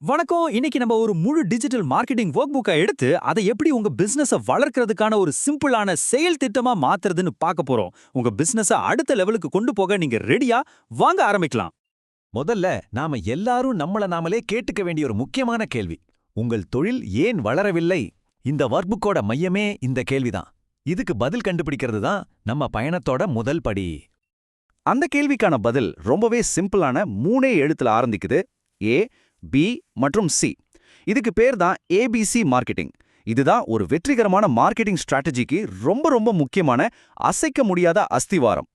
வணக்கம். இன்னைக்கு நம்ம ஒரு முழு டிஜிட்டல் மார்க்கெட்டிங் ஒர்க் புக்கை எடுத்து அதை எப்படி உங்க பிசினஸ வளர்க்கறதுக்கான ஒரு சிம்பிளான செயல் திட்டமா மாத்துறதுன்னு பார்க்க போறோம். உங்க பிசினஸ அடுத்த லெவலுக்கு கொண்டு போக நீங்க ரெடியா? வாங்க ஆரம்பிக்கலாம். முதல்ல நாம எல்லாரும் நம்மள நாமளே கேட்டுக்க வேண்டிய ஒரு முக்கியமான கேள்வி. உங்கள் தொழில் ஏன் வளரவில்லை? இந்த ஒர்க்புக்கோட மையமே இந்த கேள்விதான். இதுக்கு பதில் கண்டுபிடிக்கிறது தான் நம்ம பயணத்தோட முதல் படி. அந்த கேள்விக்கான பதில் ரொம்பவே சிம்பிளான 3 எழுத்துல ஆரம்பிக்குது. ஏ, பி மற்றும் சி. இதுக்கு பேர் தான் ஏபிசி மார்க்கெட்டிங். இதுதான் ஒரு வெற்றிகரமான மார்க்கெட்டிங் ஸ்ட்ராட்டஜிக்கு ரொம்ப ரொம்ப முக்கியமான அசைக்க முடியாத அஸ்திவாரம்.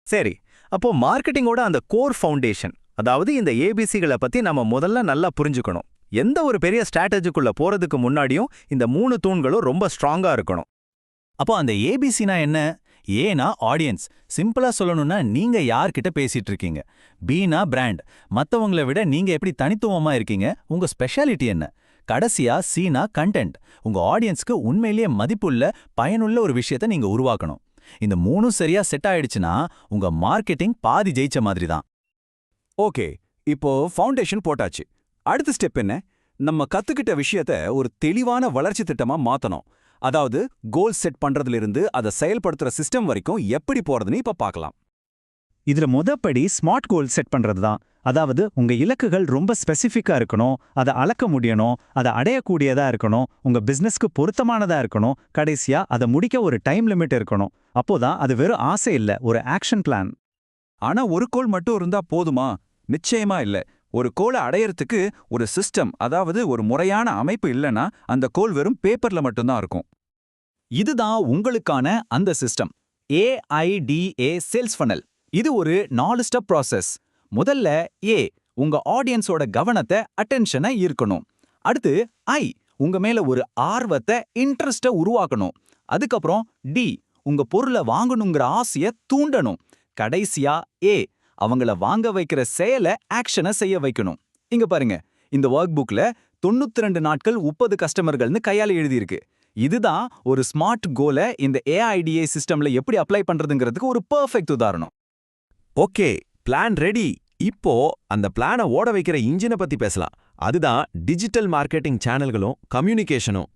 சரி, அப்போ மார்க்கெட்டிங்கோட அந்த கோர் ஃபவுண்டேஷன், அதாவது இந்த ஏபிசிகளை பத்தி நம்ம முதல்ல நல்லா புரிஞ்சுக்கணும். எந்த ஒரு பெரிய ஸ்ட்ராட்டஜிக்குள்ள போறதுக்கு முன்னாடியும் இந்த 3 தூண்களும் ரொம்ப ஸ்ட்ராங்கா இருக்கணும். அப்போ அந்த ஏபிசினா என்ன? ஏனா ஆடியன்ஸ், சிம்பிளா சொல்லணும்னா நீங்க யார்கிட்ட பேசிட்டு இருக்கீங்க. பீனா பிராண்ட், மத்தவங்களை விட நீங்க எப்படி தனித்துவமா இருக்கீங்க, உங்க ஸ்பெஷாலிட்டி என்ன. கடைசியா சீனா கண்டென்ட், உங்க ஆடியன்ஸ்க்கு உண்மையிலேயே மதிப்புள்ள பயனுள்ள ஒரு விஷயத்தை நீங்க உருவாக்கணும். இந்த 3 சரியா செட் ஆயிடுச்சுன்னா உங்க மார்க்கெட்டிங் பாதி ஜெயிச்ச மாதிரி தான். ஓகே, இப்போ ஃபவுண்டேஷன் போட்டாச்சு. அடுத்த ஸ்டெப் என்ன? நம்ம கத்துக்கிட்ட விஷயத்த ஒரு தெளிவான வளர்ச்சி திட்டமா மாத்தணும். அதாவது கோல் செட் பண்றதிலிருந்து அதை செயல்படுத்துற சிஸ்டம் வரைக்கும் எப்படி போறதுன்னு இப்ப பார்க்கலாம். இதுல முதப்படி ஸ்மார்ட் கோல் செட் பண்றது தான். அதாவது உங்க இலக்குகள் ரொம்ப ஸ்பெசிஃபிக்கா இருக்கணும், அதை அளக்க முடியணும், அதை அடையக்கூடியதா இருக்கணும், உங்க பிசினஸ்க்கு பொருத்தமானதா இருக்கணும், கடைசியா அதை முடிக்க ஒரு டைம் லிமிட் இருக்கணும். அப்போதான் அது வெறும் ஆசை இல்ல, ஒரு ஆக்ஷன் பிளான். ஆனா ஒரு கோல் மட்டும் இருந்தா போதுமா? நிச்சயமா இல்ல. ஒரு கோலை அடையறதுக்கு ஒரு சிஸ்டம், அதாவது ஒரு முறையான அமைப்பு இல்லனா அந்த கோல் வெறும் பேப்பர்ல மட்டும்தான் இருக்கும். இதுதான் உங்களுக்கான அந்த சிஸ்டம். AIDA sales funnel. இது ஒரு 4 ஸ்டெப் ப்ராசஸ். முதல்ல ஏ, உங்க ஆடியன்ஸோட கவனத்தை அட்டென்ஷனை ஈர்க்கணும். அடுத்து ஐ, உங்க மேல ஒரு ஆர்வத்தை இன்ட்ரெஸ்ட உருவாக்கணும். அதுக்கப்புறம் டி, உங்க பொருளை வாங்கணுங்கிற ஆசையை தூண்டணும். கடைசியா ஏ, அவங்கள வாங்க வைக்கிற செயலை ஆக்ஷனை செய்ய வைக்கணும். இங்க பாருங்க, இந்த ஒர்க் புக்ல 92 நாட்கள் 30 கஸ்டமர்கள்னு கையால எழுதியிருக்கு. இதுதான் ஒரு ஸ்மார்ட் கோலை இந்த AIDA சிஸ்டம்ல எப்படி அப்ளை பண்றதுங்கிறதுக்கு ஒரு பெர்ஃபெக்ட் உதாரணம். Okay, plan ready. இப்போ அந்த பிளானை ஓட வைக்கிற இன்ஜினை பத்தி பேசலாம். அதுதான் டிஜிட்டல் மார்க்கெட்டிங் சேனல்களும் கம்யூனிகேஷனும்.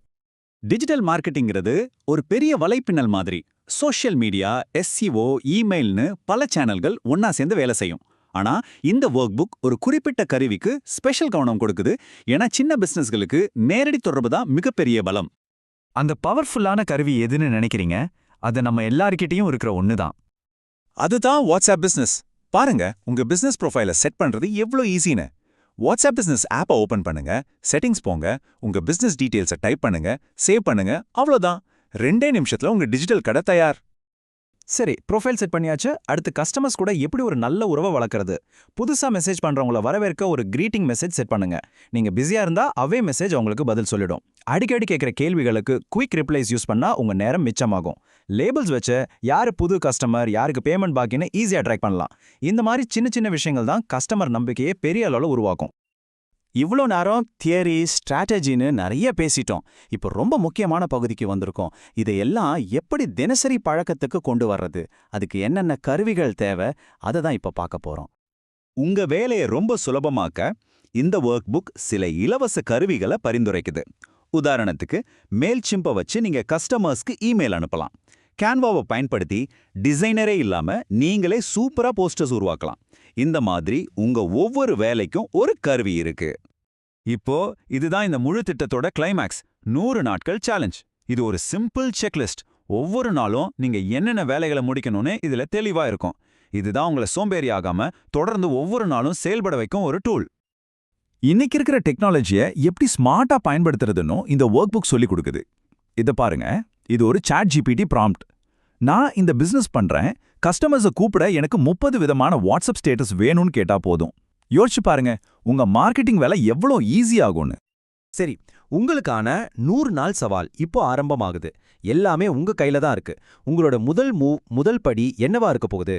டிஜிட்டல் மார்க்கெட்டிங்கிறது ஒரு பெரிய வலைப்பின்னல் மாதிரி. சோஷியல் மீடியா, SEO, இமெயில்னு பல சேனல்கள் ஒன்னா சேர்ந்து வேலை செய்யும். ஆனா இந்த ஒர்க் புக் ஒரு குறிப்பிட்ட கருவிக்கு ஸ்பெஷல் கவனம் கொடுக்குது. ஏன்னா சின்ன பிசினஸ்களுக்கு நேரடி தொடர்பு தான் மிகப்பெரிய பலம். அந்த பவர்ஃபுல்லான கருவி எதுன்னு நினைக்கிறீங்க? அது நம்ம எல்லார்கிட்டயும் இருக்கிற ஒண்ணுதான். அதுதான் வாட்ஸ்அப் பிசினஸ். பாருங்க, உங்க பிசினஸ் ப்ரொஃபைலை செட் பண்றது எவ்வளோ ஈஸின்னு. வாட்ஸ்அப் பிசினஸ் ஆப்பை ஓபன் பண்ணுங்க, செட்டிங்ஸ் போங்க, உங்க பிசினஸ் டீடைல்ஸை டைப் பண்ணுங்க, சேவ் பண்ணுங்க, அவ்வளோதான். 2 நிமிஷத்துல உங்க டிஜிட்டல் கடை தயார். சரி, ப்ரொஃபைல் செட் பண்ணியாச்சு. அடுத்து கஸ்டமர்ஸ் கூட எப்படி ஒரு நல்ல உறவை வளர்க்கறது? புதுசா மெசேஜ் பண்றவங்கள வரவேற்க ஒரு கிரீட்டிங் மெசேஜ் செட் பண்ணுங்க. நீங்க பிஸியா இருந்தா அவே மெசேஜ் உங்களுக்கு பதில் சொல்லிடும். அடிக்கடி கேட்கிற கேள்விகளுக்கு குயிக் ரிப்ளைஸ் யூஸ் பண்ணா உங்க நேரம் மிச்சமாகும். லேபிள்ஸ் வச்சு யாரு புது கஸ்டமர், யாருக்கு பேமெண்ட் பாக்கின்னு ஈஸியா ட்ராக் பண்ணலாம். இந்த மாதிரி சின்ன சின்ன விஷயங்கள் தான் கஸ்டமர் நம்பிக்கையை பெரிய அளவுல உருவாக்கும். இவ்வளோ நேரம் தியரி, ஸ்ட்ராட்டஜின்னு நிறைய பேசிட்டோம். இப்போ ரொம்ப முக்கியமான பகுதிக்கு வந்திருக்கோம். இதையெல்லாம் எப்படி தினசரி பழக்கத்துக்கு கொண்டு வர்றது, அதுக்கு என்னென்ன கருவிகள் தேவை, அதை தான் இப்போ பார்க்க போறோம். உங்க வேலையை ரொம்ப சுலபமாக்க இந்த ஒர்க் புக் சில இலவச கருவிகளை பரிந்துரைக்குது. உதாரணத்துக்கு, மெயில்சிம்பை வச்சு நீங்க கஸ்டமர்ஸ்க்கு இமெயில் அனுப்பலாம். கேன்வாவை பயன்படுத்தி டிசைனரே இல்லாம நீங்களே சூப்பரா போஸ்டர்ஸ் உருவாக்கலாம். இந்த மாதிரி உங்க ஒவ்வொரு வேலைக்கும் ஒரு கருவி இருக்கு. இப்போ இதுதான் இந்த முழு திட்டத்தோட கிளைமேக்ஸ், 100 நாட்கள் சேலஞ்ச். இது ஒரு சிம்பிள் செக்லிஸ்ட். ஒவ்வொரு நாளும் நீங்க என்னென்ன வேலைகளை முடிக்கணும்னு இதுல தெளிவா இருக்கும். இதுதான் உங்களை சோம்பேறி ஆகாம தொடர்ந்து ஒவ்வொரு நாளும் செயல்பட வைக்கும் ஒரு டூல். இன்னைக்கு இருக்கிற டெக்னாலஜியை எப்படி ஸ்மார்ட்டா பயன்படுத்துறதுன்னு இந்த ஒர்க் புக் சொல்லி கொடுக்குது. இதை பாருங்க, இது ஒரு ChatGPT ப்ராம்ப்ட். நான் இந்த பிசினஸ் பண்றேன், கஸ்டமர்ஸை கூப்பிட எனக்கு 30 விதமான வாட்ஸ்அப் ஸ்டேட்டஸ் வேணும்னு கேட்டா போதும். யோசிச்சு பாருங்க, உங்க மார்க்கெட்டிங் வேலை எவ்வளோ ஈஸி ஆகும்னு. சரி, உங்களுக்கான 100 நாள் சவால் இப்போ ஆரம்பமாகுது. எல்லாமே உங்க கையில தான் இருக்கு. உங்களோட முதல் படி என்னவா இருக்க போகுது?